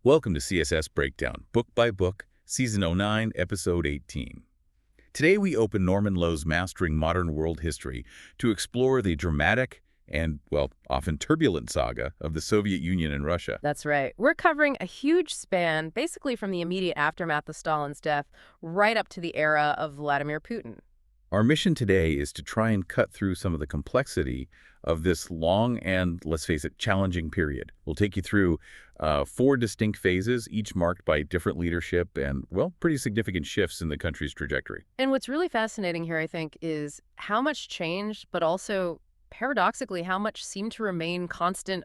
Welcome to CSS Breakdown, book by book, season 09, episode 18. Today we open Norman Lowe's Mastering Modern World History to explore the dramatic and, well, often turbulent saga of the Soviet Union and Russia. That's right. We're covering a huge span, basically from the immediate aftermath of Stalin's death right up to the era of Vladimir Putin. Our mission today is to try and cut through some of the complexity of this long and, let's face it, challenging period. We'll take you through 4 distinct phases, each marked by different leadership and, well, pretty significant shifts in the country's trajectory. And what's really fascinating here, I think, is how much changed, but also, paradoxically, how much seemed to remain constant,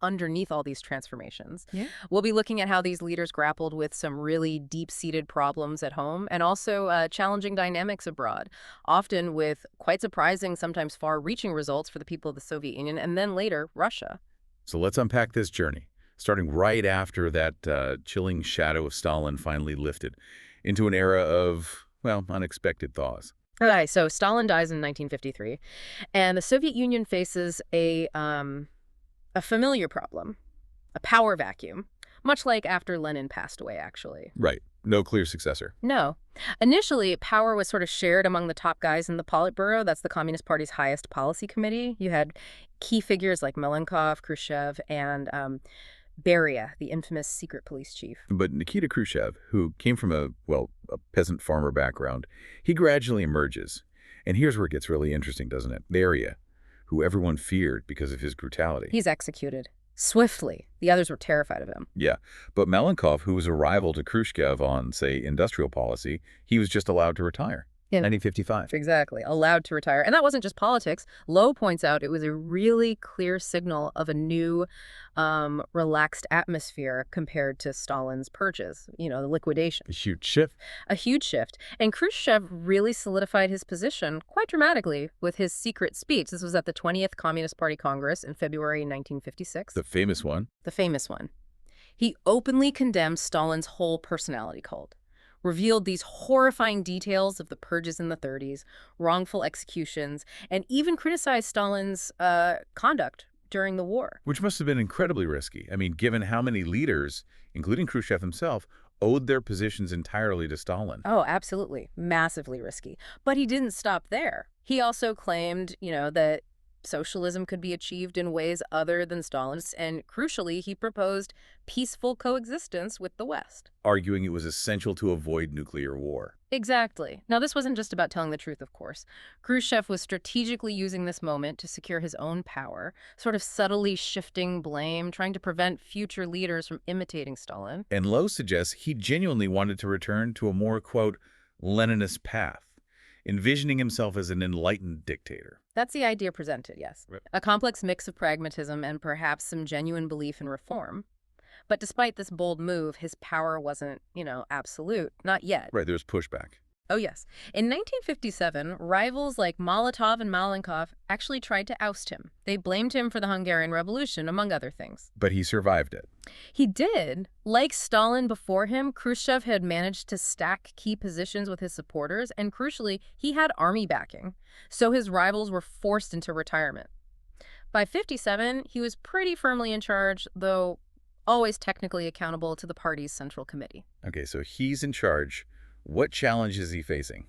underneath all these transformations. Yeah. We'll be looking at how these leaders grappled with some really deep-seated problems at home and also challenging dynamics abroad, often with quite surprising, sometimes far-reaching results for the people of the Soviet Union and then later, Russia. So let's unpack this journey, starting right after that chilling shadow of Stalin finally lifted into an era of, well, unexpected thaws. Okay, so Stalin dies in 1953, and the Soviet Union faces a familiar problem, a power vacuum, much like after Lenin passed away, actually. Right. No clear successor. No. Initially, power was sort of shared among the top guys in the Politburo. That's the Communist Party's highest policy committee. You had key figures like Malenkov, Khrushchev, and Beria, the infamous secret police chief. But Nikita Khrushchev, who came from a peasant farmer background, he gradually emerges. And here's where it gets really interesting, doesn't it? Beria, who everyone feared because of his brutality. He's executed. Swiftly. The others were terrified of him. Yeah, but Malenkov, who was a rival to Khrushchev on, say, industrial policy, he was just allowed to retire. In 1955. Exactly. Allowed to retire. And that wasn't just politics. Lowe points out it was a really clear signal of a new, relaxed atmosphere compared to Stalin's purges, the liquidation. A huge shift. A huge shift. And Khrushchev really solidified his position quite dramatically with his secret speech. This was at the 20th Communist Party Congress in February 1956. The famous one. The famous one. He openly condemned Stalin's whole personality cult, revealed these horrifying details of the purges in the 30s, wrongful executions, and even criticized Stalin's conduct during the war. Which must have been incredibly risky. I mean, given how many leaders, including Khrushchev himself, owed their positions entirely to Stalin. Oh, absolutely. Massively risky. But he didn't stop there. He also claimed, that socialism could be achieved in ways other than Stalin's, and crucially, he proposed peaceful coexistence with the West, arguing it was essential to avoid nuclear war. Exactly. Now, this wasn't just about telling the truth, of course. Khrushchev was strategically using this moment to secure his own power, sort of subtly shifting blame, trying to prevent future leaders from imitating Stalin. And Lowe suggests he genuinely wanted to return to a more, quote, Leninist path, envisioning himself as an enlightened dictator. That's the idea presented, yes. Right. A complex mix of pragmatism and perhaps some genuine belief in reform. But despite this bold move, his power wasn't, absolute. Not yet. Right, there's pushback. Oh, yes. In 1957, rivals like Molotov and Malenkov actually tried to oust him. They blamed him for the Hungarian Revolution, among other things. But he survived it. He did. Like Stalin before him, Khrushchev had managed to stack key positions with his supporters, and crucially, he had army backing. So his rivals were forced into retirement. By 57, he was pretty firmly in charge, though always technically accountable to the party's central committee. Okay, so he's in charge. What challenge is he facing?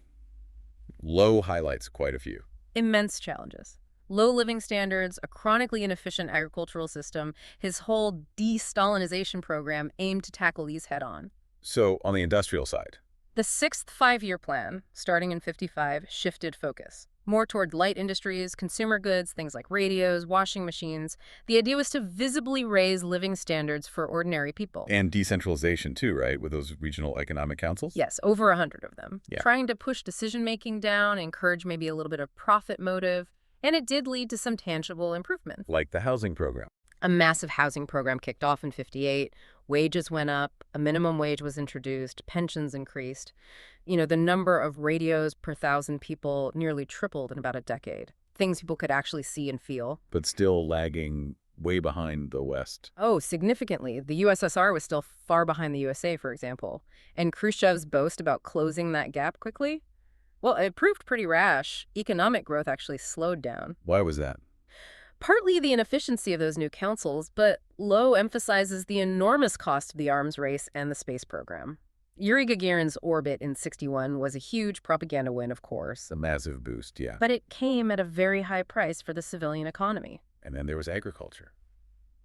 Lowe highlights quite a few. Immense challenges. Low living standards, a chronically inefficient agricultural system, his whole De-Stalinization program aimed to tackle these head-on. So, on the industrial side? The 6th five-year plan, starting in 55, shifted focus. More toward light industries, consumer goods, things like radios, washing machines. The idea was to visibly raise living standards for ordinary people. And decentralization too, right? With those regional economic councils? Yes, over 100 of them. Yeah. Trying to push decision-making down, encourage maybe a little bit of profit motive. And it did lead to some tangible improvements. Like the housing program. A massive housing program kicked off in 58. Wages went up, a minimum wage was introduced, pensions increased. The number of radios per 1,000 people nearly tripled in about a decade. Things people could actually see and feel. But still lagging way behind the West. Oh, significantly. The USSR was still far behind the USA, for example. And Khrushchev's boast about closing that gap quickly? Well, it proved pretty rash. Economic growth actually slowed down. Why was that? Partly the inefficiency of those new councils, but Lowe emphasizes the enormous cost of the arms race and the space program. Yuri Gagarin's orbit in '61 was a huge propaganda win, of course. A massive boost, yeah. But it came at a very high price for the civilian economy. And then there was agriculture.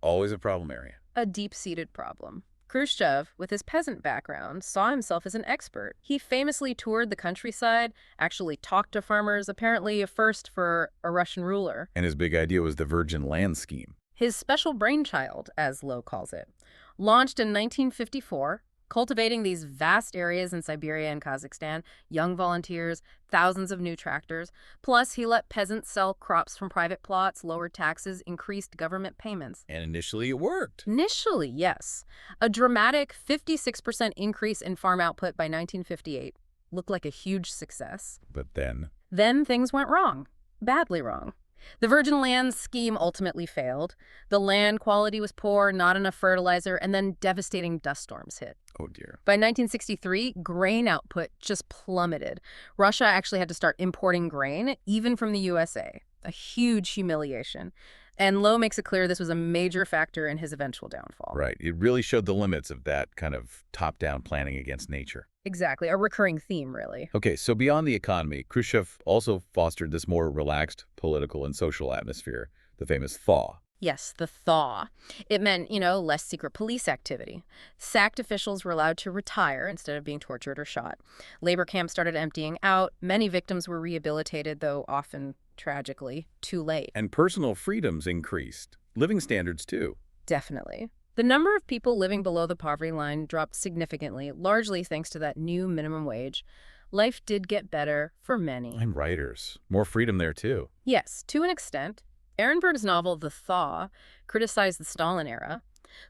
Always a problem area. A deep-seated problem. Khrushchev, with his peasant background, saw himself as an expert. He famously toured the countryside, actually talked to farmers, apparently a first for a Russian ruler. And his big idea was the Virgin Land Scheme. His special brainchild, as Lowe calls it, launched in 1954, cultivating these vast areas in Siberia and Kazakhstan, young volunteers, thousands of new tractors. Plus, he let peasants sell crops from private plots, lowered taxes, increased government payments. And initially it worked. Initially, yes. A dramatic 56% increase in farm output by 1958 looked like a huge success. But then Things went wrong. Badly wrong. The Virgin Land Scheme ultimately failed. The land quality was poor, not enough fertilizer, and then devastating dust storms hit. oh dear. By 1963, grain output just plummeted. Russia actually had to start importing grain, even from the USA. A huge humiliation. And Lowe makes it clear this was a major factor in his eventual downfall. Right. It really showed the limits of that kind of top-down planning against nature. Exactly. A recurring theme, really. Okay, so beyond the economy, Khrushchev also fostered this more relaxed political and social atmosphere, the famous thaw. Yes, the thaw. It meant, less secret police activity. Sacked officials were allowed to retire instead of being tortured or shot. Labor camps started emptying out. Many victims were rehabilitated, though often, tragically, too late. And personal freedoms increased. Living standards, too. Definitely. The number of people living below the poverty line dropped significantly, largely thanks to that new minimum wage. Life did get better for many. And writers. More freedom there, too. Yes, to an extent. Ehrenberg's novel, The Thaw, criticized the Stalin era.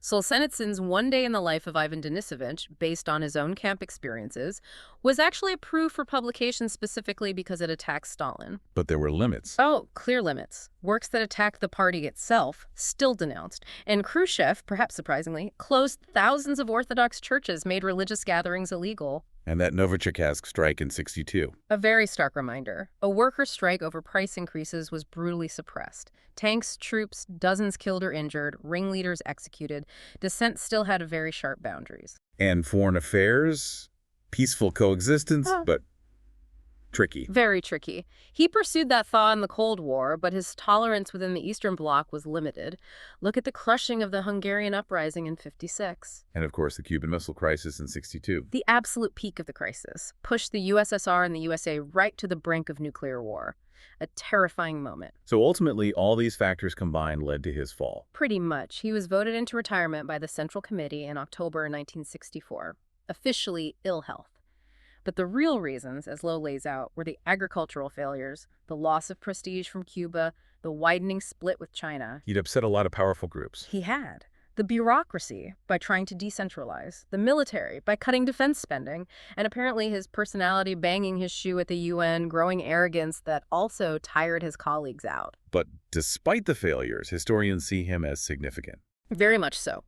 Solzhenitsyn's One Day in the Life of Ivan Denisovich, based on his own camp experiences, was actually approved for publication specifically because it attacks Stalin. But there were limits. Oh, clear limits. Works that attacked the party itself, still denounced. And Khrushchev, perhaps surprisingly, closed thousands of Orthodox churches, made religious gatherings illegal. And that Novichokazk strike in '62. A very stark reminder. A worker strike over price increases was brutally suppressed. Tanks, troops, dozens killed or injured, ringleaders executed. Dissent still had very sharp boundaries. And foreign affairs, peaceful coexistence, but tricky. Very tricky. He pursued that thaw in the Cold War, but his tolerance within the Eastern Bloc was limited. Look at the crushing of the Hungarian uprising in '56. And of course, the Cuban Missile Crisis in '62. The absolute peak of the crisis pushed the USSR and the USA right to the brink of nuclear war. A terrifying moment. So ultimately, all these factors combined led to his fall. Pretty much. He was voted into retirement by the Central Committee in October 1964. Officially ill health. But the real reasons, as Lowe lays out, were the agricultural failures, the loss of prestige from Cuba, the widening split with China. He'd upset a lot of powerful groups. He had. The bureaucracy, by trying to decentralize. The military, by cutting defense spending. And apparently his personality banging his shoe at the UN, growing arrogance that also tired his colleagues out. But despite the failures, historians see him as significant. Very much so.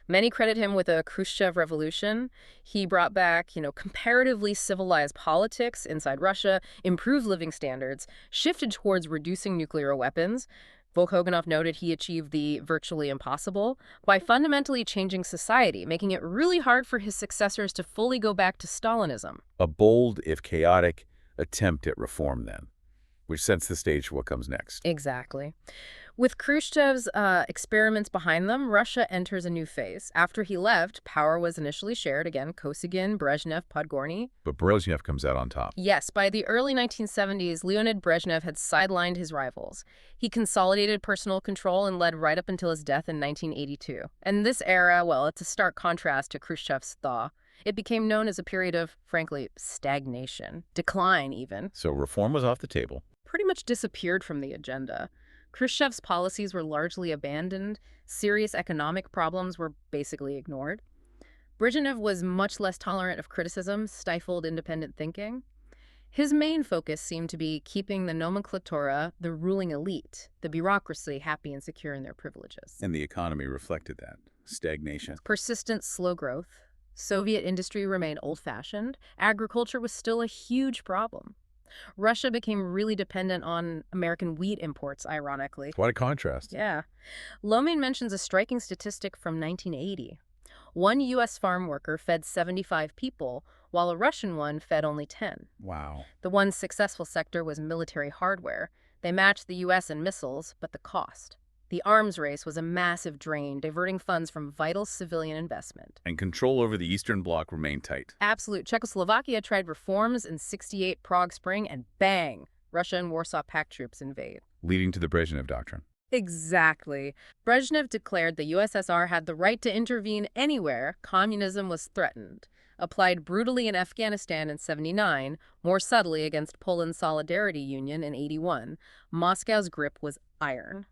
Many credit him with a Khrushchev revolution. He brought back, comparatively civilized politics inside Russia, improved living standards, shifted towards reducing nuclear weapons. Volkoganov noted he achieved the virtually impossible by fundamentally changing society, making it really hard for his successors to fully go back to Stalinism. A bold, if chaotic, attempt at reform then, which sets the stage for what comes next. Exactly. With Khrushchev's experiments behind them, Russia enters a new phase. After he left, power was initially shared again, Kosygin, Brezhnev, Podgorny. But Brezhnev comes out on top. Yes, by the early 1970s, Leonid Brezhnev had sidelined his rivals. He consolidated personal control and led right up until his death in 1982. And this era, well, it's a stark contrast to Khrushchev's thaw. It became known as a period of, frankly, stagnation, decline even. So reform was off the table. Pretty much disappeared from the agenda. Khrushchev's policies were largely abandoned. Serious economic problems were basically ignored. Brezhnev was much less tolerant of criticism, stifled independent thinking. His main focus seemed to be keeping the nomenklatura, the ruling elite, the bureaucracy, happy and secure in their privileges. And the economy reflected that. Stagnation. Persistent slow growth. Soviet industry remained old-fashioned. Agriculture was still a huge problem. Russia became really dependent on American wheat imports, ironically. What a contrast. Yeah. Lowe mentions a striking statistic from 1980. One U.S. farm worker fed 75 people, while a Russian one fed only 10. Wow. The one successful sector was military hardware. They matched the U.S. in missiles, but the cost. The arms race was a massive drain, diverting funds from vital civilian investment. And control over the Eastern Bloc remained tight. Absolute. Czechoslovakia tried reforms in '68 Prague Spring, and bang! Russia and Warsaw Pact troops invade. Leading to the Brezhnev Doctrine. Exactly. Brezhnev declared the USSR had the right to intervene anywhere communism was threatened. Applied brutally in Afghanistan in '79, more subtly against Poland's Solidarity Union in '81. Moscow's grip was iron.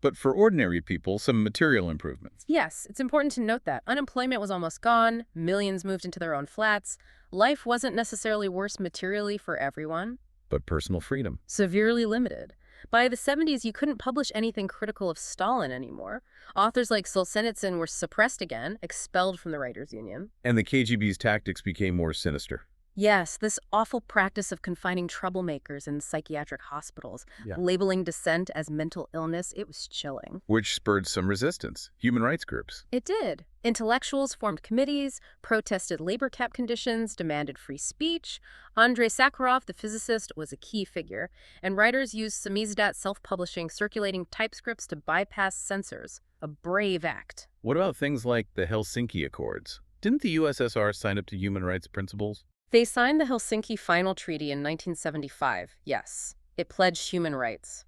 But for ordinary people, some material improvements. Yes, it's important to note that unemployment was almost gone, millions moved into their own flats. Life wasn't necessarily worse materially for everyone. But personal freedom. Severely limited. By the '70s, you couldn't publish anything critical of Stalin anymore. Authors like Solzhenitsyn were suppressed again, expelled from the Writers' Union. And the KGB's tactics became more sinister. Yes, this awful practice of confining troublemakers in psychiatric hospitals, labeling dissent as mental illness, it was chilling. Which spurred some resistance. Human rights groups. It did. Intellectuals formed committees, protested labor cap conditions, demanded free speech. Andrei Sakharov, the physicist, was a key figure, and writers used samizdat self-publishing circulating typescripts to bypass censors. A brave act. What about things like the Helsinki Accords? Didn't the USSR sign up to human rights principles? They signed the Helsinki Final Treaty in 1975, yes. It pledged human rights.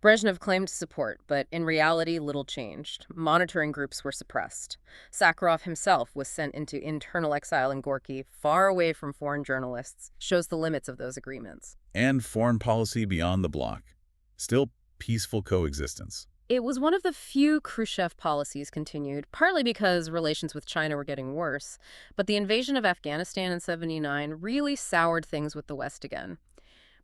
Brezhnev claimed support, but in reality, little changed. Monitoring groups were suppressed. Sakharov himself was sent into internal exile in Gorky, far away from foreign journalists. Shows the limits of those agreements. And foreign policy beyond the bloc. Still peaceful coexistence. It was one of the few Khrushchev policies continued, partly because relations with China were getting worse. But the invasion of Afghanistan in '79 really soured things with the West again.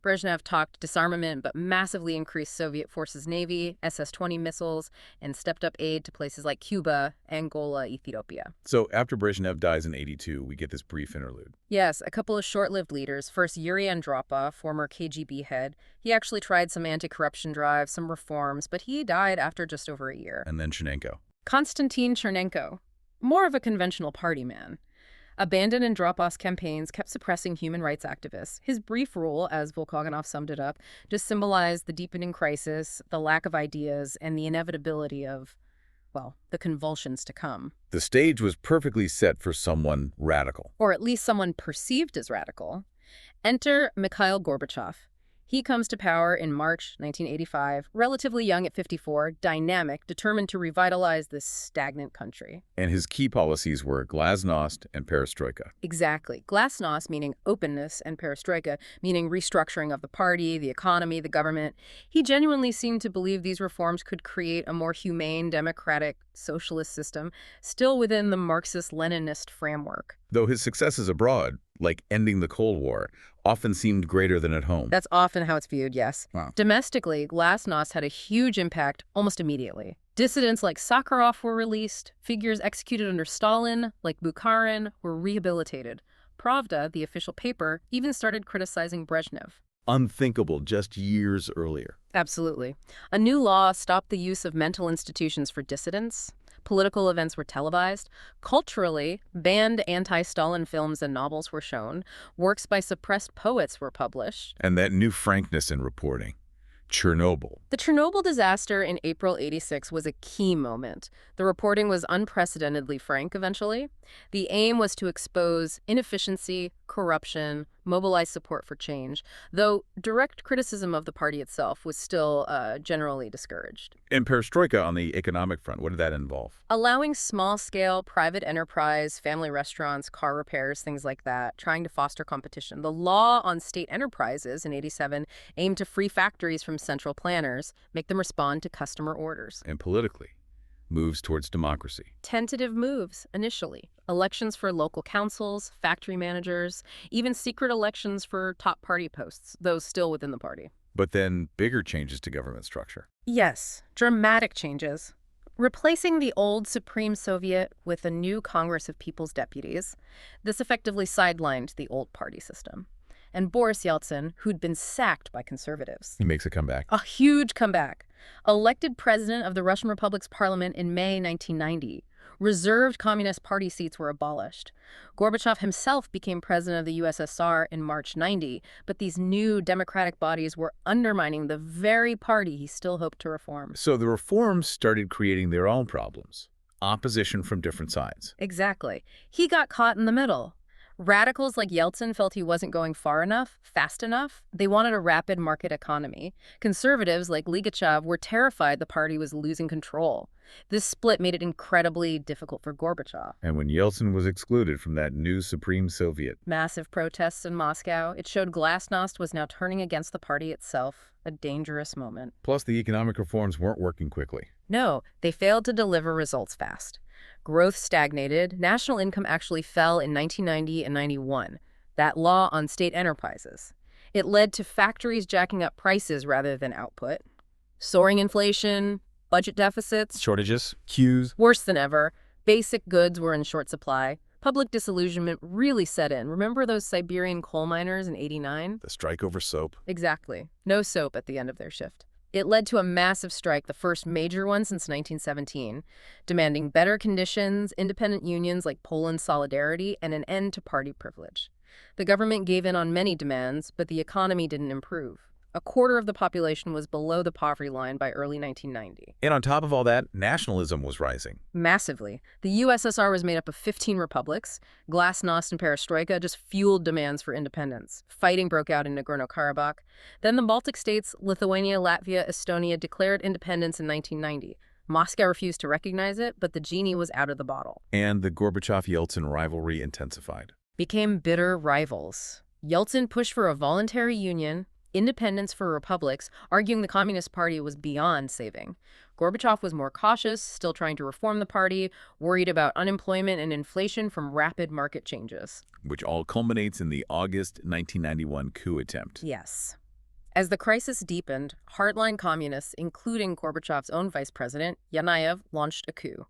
Brezhnev talked disarmament but massively increased Soviet forces' navy, SS-20 missiles, and stepped up aid to places like Cuba, Angola, Ethiopia. So after Brezhnev dies in '82, we get this brief interlude. Yes, a couple of short-lived leaders. First, Yuri Andropov, former KGB head. He actually tried some anti-corruption drives, some reforms, but he died after just over a year. And then Chernenko. Konstantin Chernenko, more of a conventional party man. Abandoned Andropov's campaigns kept suppressing human rights activists. His brief rule, as Volkogonov summed it up, just symbolized the deepening crisis, the lack of ideas, and the inevitability of, well, the convulsions to come. The stage was perfectly set for someone radical. Or at least someone perceived as radical. Enter Mikhail Gorbachev. He comes to power in March 1985, relatively young at 54, dynamic, determined to revitalize this stagnant country. And his key policies were Glasnost and Perestroika. Exactly. Glasnost meaning openness and Perestroika meaning restructuring of the party, the economy, the government. He genuinely seemed to believe these reforms could create a more humane, democratic, socialist system, still within the Marxist-Leninist framework. Though his successes abroad, like ending the Cold War, often seemed greater than at home. That's often how it's viewed, yes. Wow. Domestically, Glasnost had a huge impact almost immediately. Dissidents like Sakharov were released. Figures executed under Stalin, like Bukharin, were rehabilitated. Pravda, the official paper, even started criticizing Brezhnev. Unthinkable just years earlier. Absolutely. A new law stopped the use of mental institutions for dissidents. Political events were televised. Culturally, banned anti-Stalin films and novels were shown. Works by suppressed poets were published. And that new frankness in reporting. Chernobyl. The Chernobyl disaster in April '86 was a key moment. The reporting was unprecedentedly frank eventually. The aim was to expose inefficiency, corruption, mobilize support for change, though direct criticism of the party itself was still generally discouraged. And Perestroika on the economic front, what did that involve? Allowing small-scale private enterprise, family restaurants, car repairs, things like that, trying to foster competition. The law on state enterprises in '87 aimed to free factories from central planners, make them respond to customer orders. And politically, moves towards democracy. Tentative moves, initially. Elections for local councils, factory managers, even secret elections for top party posts, those still within the party. But then bigger changes to government structure. Yes, dramatic changes. Replacing the old Supreme Soviet with a new Congress of People's Deputies, this effectively sidelined the old party system. and Boris Yeltsin, who'd been sacked by conservatives. He makes a comeback. A huge comeback. Elected president of the Russian Republic's parliament in May 1990. Reserved Communist Party seats were abolished. Gorbachev himself became president of the USSR in March 90, but these new democratic bodies were undermining the very party he still hoped to reform. So the reforms started creating their own problems. Opposition from different sides. Exactly. He got caught in the middle. Radicals like Yeltsin felt he wasn't going far enough, fast enough. They wanted a rapid market economy. Conservatives like Ligachev were terrified the party was losing control. This split made it incredibly difficult for Gorbachev. And when Yeltsin was excluded from that new Supreme Soviet. Massive protests in Moscow. It showed Glasnost was now turning against the party itself. A dangerous moment. Plus, the economic reforms weren't working quickly. No, they failed to deliver results fast. Growth stagnated. National income actually fell in 1990 and 91. That law on state enterprises. It led to factories jacking up prices rather than output. Soaring inflation, budget deficits. Shortages, queues. Worse than ever. Basic goods were in short supply. Public disillusionment really set in. Remember those Siberian coal miners in '89? The strike over soap. Exactly. No soap at the end of their shift. It led to a massive strike, the first major one since 1917, demanding better conditions, independent unions like Poland's Solidarity, and an end to party privilege. The government gave in on many demands, but the economy didn't improve. A quarter of the population was below the poverty line by early 1990. And on top of all that, nationalism was rising. Massively. The USSR was made up of 15 republics. Glasnost and Perestroika just fueled demands for independence. Fighting broke out in Nagorno-Karabakh. Then the Baltic states, Lithuania, Latvia, Estonia declared independence in 1990. Moscow refused to recognize it, but the genie was out of the bottle. And the Gorbachev-Yeltsin rivalry intensified. Became bitter rivals. Yeltsin pushed for a voluntary union, independence for republics, arguing the Communist Party was beyond saving. Gorbachev was more cautious, still trying to reform the party, worried about unemployment and inflation from rapid market changes. Which all culminates in the August 1991 coup attempt. Yes. As the crisis deepened, hardline communists, including Gorbachev's own vice president, Yanayev, launched a coup.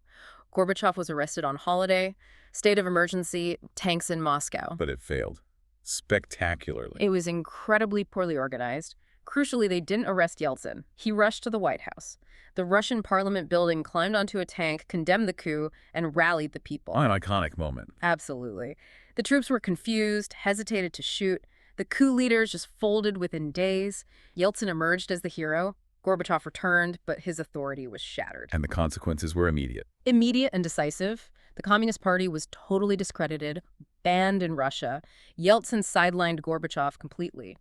Gorbachev was arrested on holiday, state of emergency, tanks in Moscow. But it failed. Spectacularly. It was incredibly poorly organized. Crucially, they didn't arrest Yeltsin. He rushed to the White House. The Russian parliament building, climbed onto a tank, condemned the coup, and rallied the people. An iconic moment. Absolutely. The troops were confused, hesitated to shoot. The coup leaders just folded within days. Yeltsin emerged as the hero. Gorbachev returned, but his authority was shattered. And the consequences were immediate. Immediate and decisive. The Communist Party was totally discredited, banned in Russia. Yeltsin sidelined Gorbachev completely.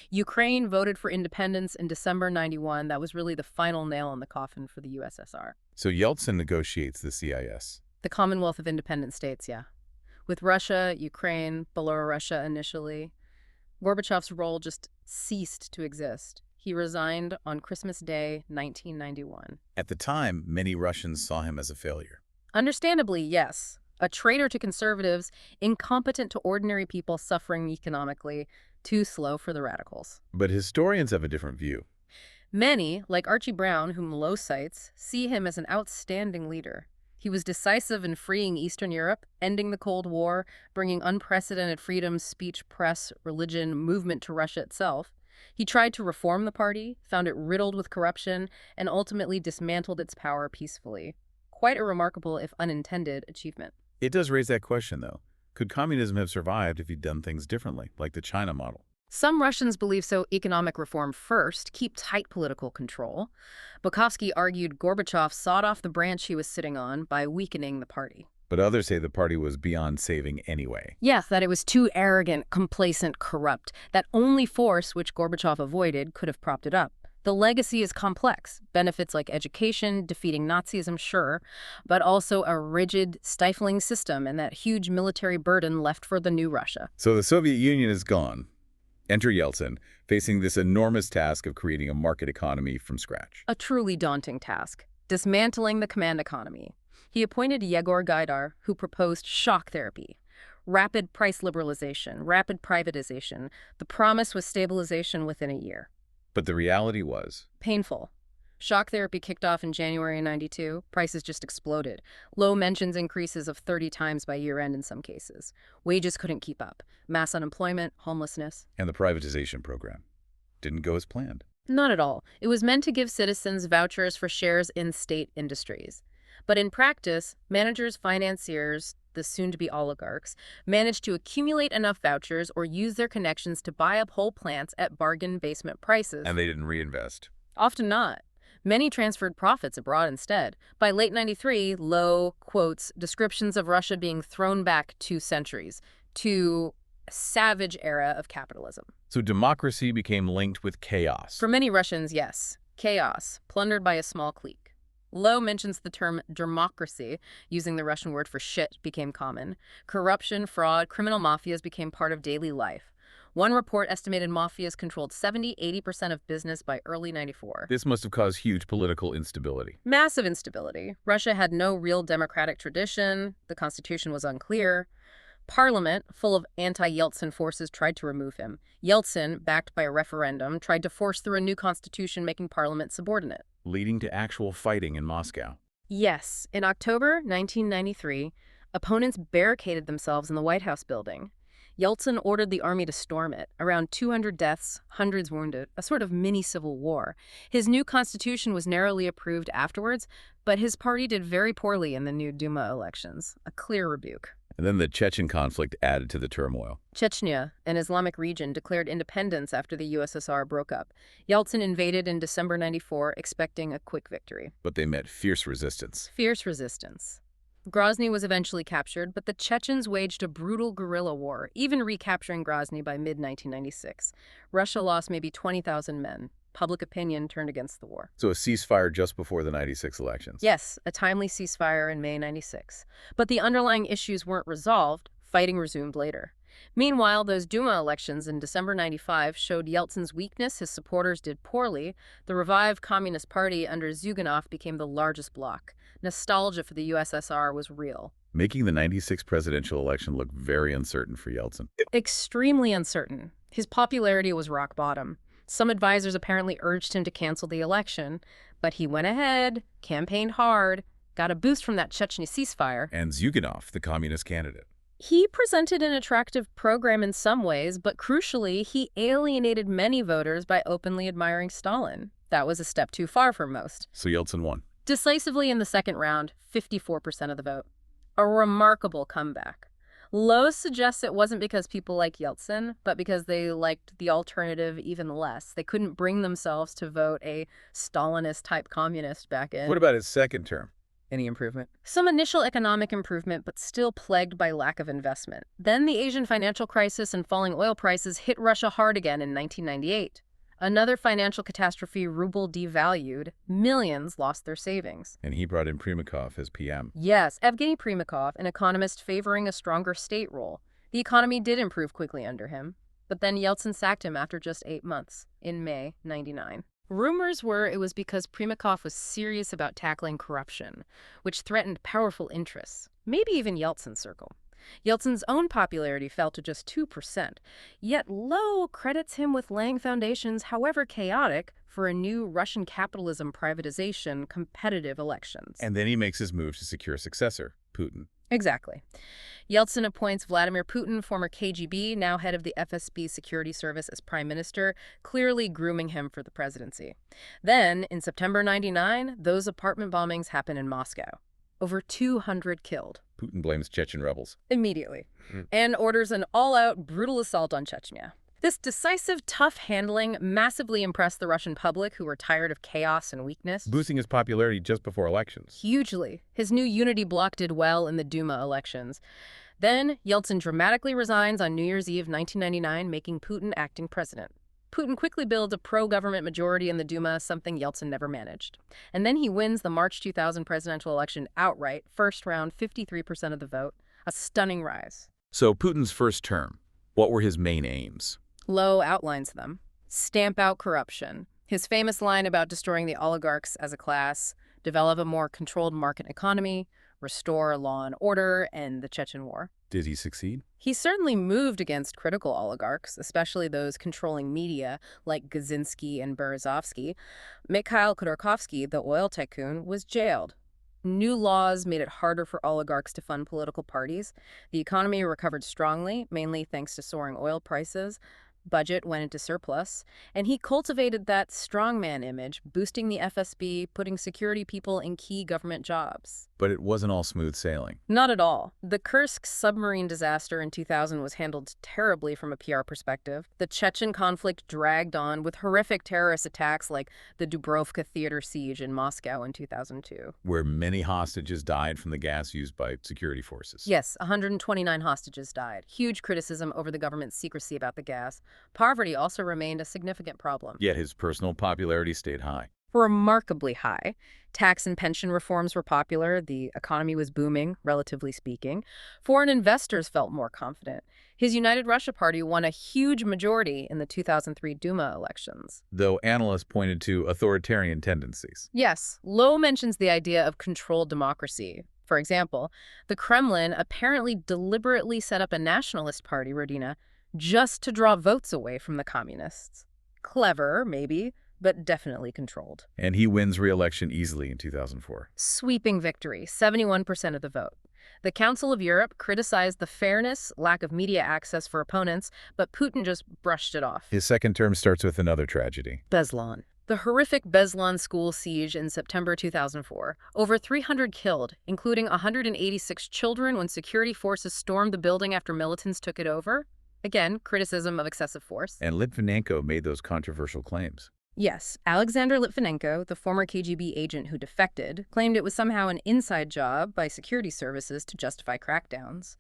Ukraine voted for independence in December '91. That was really the final nail in the coffin for the USSR. So Yeltsin negotiates the CIS. The Commonwealth of Independent States, yeah. With Russia, Ukraine, Belarus initially. Gorbachev's role just ceased to exist. He resigned on Christmas Day, 1991. At the time, many Russians saw him as a failure. Understandably, yes. A traitor to conservatives, incompetent to ordinary people suffering economically, too slow for the radicals. But historians have a different view. Many, like Archie Brown, whom Lowe cites, see him as an outstanding leader. He was decisive in freeing Eastern Europe, ending the Cold War, bringing unprecedented freedom, speech, press, religion, movement to Russia itself. He tried to reform the party, found it riddled with corruption, and ultimately dismantled its power peacefully. Quite a remarkable, if unintended, achievement. It does raise that question, though. Could communism have survived if he'd done things differently, like the China model? Some Russians believe so. Economic reform first, keep tight political control. Bukovsky argued Gorbachev sawed off the branch he was sitting on by weakening the party. But others say the party was beyond saving anyway. Yes, that it was too arrogant, complacent, corrupt. That only force, which Gorbachev avoided, could have propped it up. The legacy is complex. Benefits like education, defeating Nazism, sure, but also a rigid, stifling system and that huge military burden left for the new Russia. So the Soviet Union is gone. Enter Yeltsin, facing this enormous task of creating a market economy from scratch. A truly daunting task, dismantling the command economy. He appointed Yegor Gaidar, who proposed shock therapy. Rapid price liberalization, rapid privatization. The promise was stabilization within a year. But the reality was painful. Shock therapy kicked off in January 92. Prices just exploded. Lowe mentions increases of 30 times by year-end in some cases. Wages couldn't keep up. Mass unemployment, homelessness. And the privatization program didn't go as planned. Not at all. It was meant to give citizens vouchers for shares in state industries. But in practice, managers, financiers, the soon-to-be oligarchs, managed to accumulate enough vouchers or use their connections to buy up whole plants at bargain basement prices. And they didn't reinvest. Often not. Many transferred profits abroad instead. By late 93, Lowe quotes descriptions of Russia being thrown back 2 centuries to a savage era of capitalism. So democracy became linked with chaos. For many Russians, yes. Chaos, plundered by a small clique. Lowe mentions the term democracy, using the Russian word for shit, became common. Corruption, fraud, criminal mafias became part of daily life. One report estimated mafias controlled 70–80% of business by early 94. This must have caused huge political instability. Massive instability. Russia had no real democratic tradition. The constitution was unclear. Parliament, full of anti-Yeltsin forces, tried to remove him. Yeltsin, backed by a referendum, tried to force through a new constitution making parliament subordinate. Leading to actual fighting in Moscow. Yes, in October 1993, opponents barricaded themselves in the White House building. Yeltsin ordered the army to storm it. Around 200 deaths, hundreds wounded, a sort of mini-civil war. His new constitution was narrowly approved afterwards, but his party did very poorly in the new Duma elections. A clear rebuke. And then the Chechen conflict added to the turmoil. Chechnya, an Islamic region, declared independence after the USSR broke up. Yeltsin invaded in December 94, expecting a quick victory. But they met fierce resistance. Fierce resistance. Grozny was eventually captured, but the Chechens waged a brutal guerrilla war, even recapturing Grozny by mid-1996. Russia lost maybe 20,000 men. Public opinion turned against the war. So a ceasefire just before the 96 elections. Yes, a timely ceasefire in May 96. But the underlying issues weren't resolved. Fighting resumed later. Meanwhile, those Duma elections in December 95 showed Yeltsin's weakness. His supporters did poorly. The revived Communist Party under Zyuganov became the largest bloc. Nostalgia for the USSR was real. Making the 96 presidential election look very uncertain for Yeltsin. Extremely uncertain. His popularity was rock bottom. Some advisors apparently urged him to cancel the election, but he went ahead, campaigned hard, got a boost from that Chechnya ceasefire. And Zyuganov, the communist candidate. He presented an attractive program in some ways, but crucially, he alienated many voters by openly admiring Stalin. That was a step too far for most. So Yeltsin won. Decisively in the second round, 54% of the vote. A remarkable comeback. Lowe suggests it wasn't because people like Yeltsin, but because they liked the alternative even less. They couldn't bring themselves to vote a Stalinist-type communist back in. What about his second term? Any improvement? Some initial economic improvement, but still plagued by lack of investment. Then the Asian financial crisis and falling oil prices hit Russia hard again in 1998. Another financial catastrophe, ruble devalued. Millions lost their savings. And he brought in Primakov as PM. Yes, Evgeny Primakov, an economist favoring a stronger state role. The economy did improve quickly under him, but then Yeltsin sacked him after just 8 months, in May 99. Rumors were it was because Primakov was serious about tackling corruption, which threatened powerful interests, maybe even Yeltsin's circle. Yeltsin's own popularity fell to just 2%, yet Lowe credits him with laying foundations, however chaotic, for a new Russian capitalism privatization competitive elections. And then he makes his move to secure a successor, Putin. Exactly. Yeltsin appoints Vladimir Putin, former KGB, now head of the FSB security service, as prime minister, clearly grooming him for the presidency. Then, in September 99, those apartment bombings happen in Moscow. Over 200 killed. Putin blames Chechen rebels. Immediately. And orders an all-out, brutal assault on Chechnya. This decisive, tough handling massively impressed the Russian public, who were tired of chaos and weakness. Boosting his popularity just before elections. Hugely. His new unity bloc did well in the Duma elections. Then, Yeltsin dramatically resigns on New Year's Eve 1999, making Putin acting president. Putin quickly builds a pro-government majority in the Duma, something Yeltsin never managed. And then he wins the March 2000 presidential election outright, first round, 53% of the vote, a stunning rise. So Putin's first term, what were his main aims? Lowe outlines them. Stamp out corruption. His famous line about destroying the oligarchs as a class, develop a more controlled market economy, restore law and order, and the Chechen War. Did he succeed? He certainly moved against critical oligarchs, especially those controlling media like Gazinsky and Berezovsky. Mikhail Khodorkovsky, the oil tycoon, was jailed. New laws made it harder for oligarchs to fund political parties. The economy recovered strongly, mainly thanks to soaring oil prices. Budget went into surplus, and he cultivated that strongman image, boosting the FSB, putting security people in key government jobs. But it wasn't all smooth sailing. Not at all. The Kursk submarine disaster in 2000 was handled terribly from a PR perspective. The Chechen conflict dragged on with horrific terrorist attacks like the Dubrovka theater siege in Moscow in 2002. Where many hostages died from the gas used by security forces. Yes, 129 hostages died. Huge criticism over the government's secrecy about the gas. Poverty also remained a significant problem. Yet his personal popularity stayed high. Remarkably high. Tax and pension reforms were popular. The economy was booming, relatively speaking. Foreign investors felt more confident. His United Russia Party won a huge majority in the 2003 Duma elections. Though analysts pointed to authoritarian tendencies. Yes, Lowe mentions the idea of controlled democracy. For example, the Kremlin apparently deliberately set up a nationalist party, Rodina, just to draw votes away from the communists. Clever, maybe, but definitely controlled. And he wins re-election easily in 2004. Sweeping victory, 71% of the vote. The Council of Europe criticized the fairness, lack of media access for opponents, but Putin just brushed it off. His second term starts with another tragedy. Beslan. The horrific Beslan school siege in September 2004. Over 300 killed, including 186 children when security forces stormed the building after militants took it over. Again, criticism of excessive force. And Litvinenko made those controversial claims. Yes, Alexander Litvinenko, the former KGB agent who defected, claimed it was somehow an inside job by security services to justify crackdowns.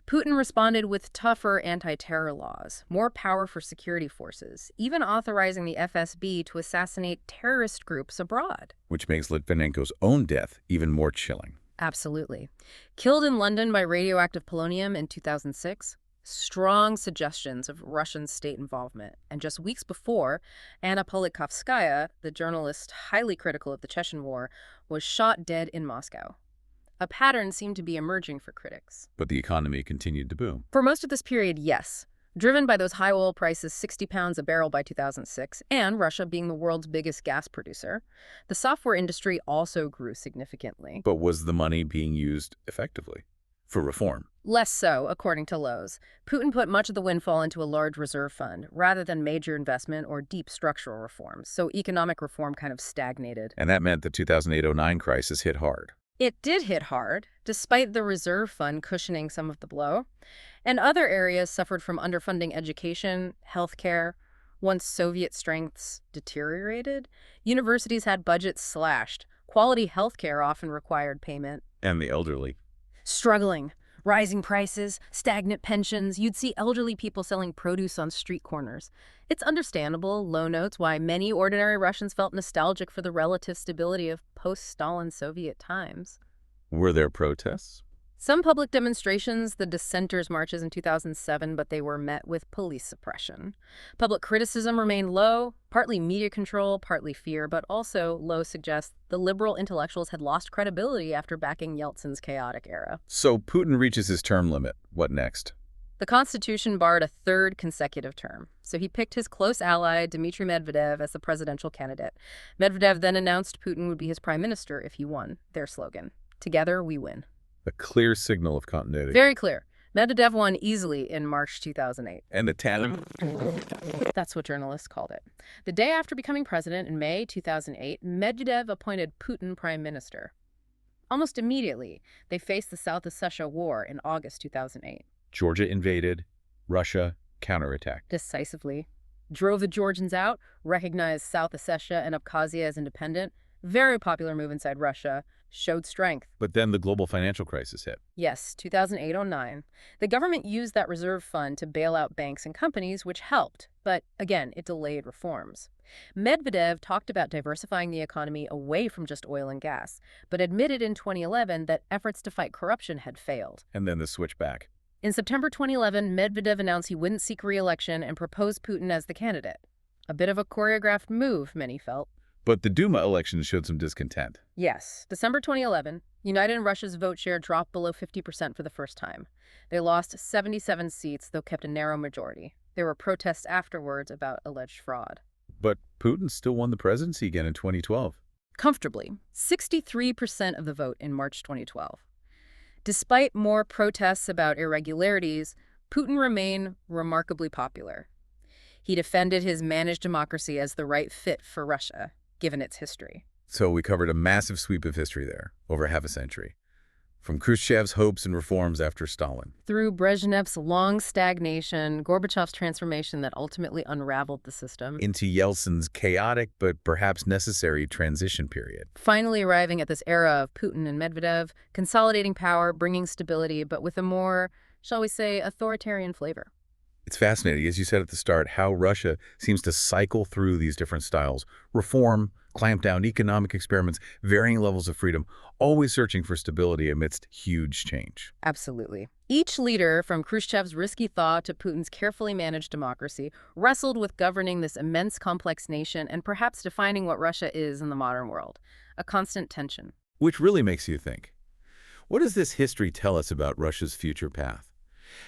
Putin responded with tougher anti-terror laws, more power for security forces, even authorizing the FSB to assassinate terrorist groups abroad. Which makes Litvinenko's own death even more chilling. Absolutely. Killed in London by radioactive polonium in 2006. Strong suggestions of Russian state involvement. And just weeks before, Anna Politkovskaya, the journalist highly critical of the Chechen War, was shot dead in Moscow. A pattern seemed to be emerging for critics. But the economy continued to boom. For most of this period, yes. Driven by those high oil prices, 60 pounds a barrel by 2006, and Russia being the world's biggest gas producer, the software industry also grew significantly. But was the money being used effectively? For reform? Less so, according to Lowe's. Putin put much of the windfall into a large reserve fund, rather than major investment or deep structural reforms, so economic reform kind of stagnated. And that meant the 2008-09 crisis hit hard. It did hit hard, despite the reserve fund cushioning some of the blow. And other areas suffered from underfunding education, healthcare. Once Soviet strengths deteriorated, universities had budgets slashed. Quality healthcare often required payment. And the elderly. Struggling. Rising prices, stagnant pensions. You'd see elderly people selling produce on street corners. It's understandable, Lowe notes, why many ordinary Russians felt nostalgic for the relative stability of post-Stalin Soviet times. Were there protests? Some public demonstrations, the dissenters' marches in 2007, but they were met with police suppression. Public criticism remained low, partly media control, partly fear, but also, Lowe suggests, the liberal intellectuals had lost credibility after backing Yeltsin's chaotic era. So Putin reaches his term limit. What next? The Constitution barred a third consecutive term, so he picked his close ally, Dmitry Medvedev, as the presidential candidate. Medvedev then announced Putin would be his prime minister if he won, their slogan. Together, we win. A clear signal of continuity. Very clear. Medvedev won easily in March 2008. And the tandem? That's what journalists called it. The day after becoming president in May 2008, Medvedev appointed Putin prime minister. Almost immediately, they faced the South Ossetia War in August 2008. Georgia invaded, Russia counterattacked. Decisively. Drove the Georgians out, recognized South Ossetia and Abkhazia as independent. Very popular move inside Russia. Showed strength. But then the global financial crisis hit. Yes, 2008-09. The government used that reserve fund to bail out banks and companies, which helped. But again, it delayed reforms. Medvedev talked about diversifying the economy away from just oil and gas, but admitted in 2011 that efforts to fight corruption had failed. And then the switch back. In September 2011, Medvedev announced he wouldn't seek re-election and proposed Putin as the candidate. A bit of a choreographed move, many felt. But the Duma elections showed some discontent. Yes, December 2011, United in Russia's vote share dropped below 50% for the first time. They lost 77 seats, though kept a narrow majority. There were protests afterwards about alleged fraud. But Putin still won the presidency again in 2012. Comfortably, 63% of the vote in March 2012. Despite more protests about irregularities, Putin remained remarkably popular. He defended his managed democracy as the right fit for Russia, given its history. So we covered a massive sweep of history there, over half a century. From Khrushchev's hopes and reforms after Stalin. Through Brezhnev's long stagnation, Gorbachev's transformation that ultimately unraveled the system. Into Yeltsin's chaotic but perhaps necessary transition period. Finally arriving at this era of Putin and Medvedev, consolidating power, bringing stability, but with a more, shall we say, authoritarian flavor. It's fascinating, as you said at the start, how Russia seems to cycle through these different styles. Reform, clamp down, economic experiments, varying levels of freedom, always searching for stability amidst huge change. Absolutely. Each leader, from Khrushchev's risky thaw to Putin's carefully managed democracy, wrestled with governing this immense complex nation and perhaps defining what Russia is in the modern world. A constant tension. Which really makes you think, what does this history tell us about Russia's future path?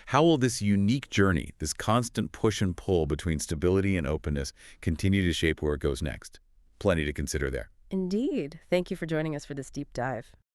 How will this unique journey, this constant push and pull between stability and openness, continue to shape where it goes next? Plenty to consider there. Indeed. Thank you for joining us for this deep dive.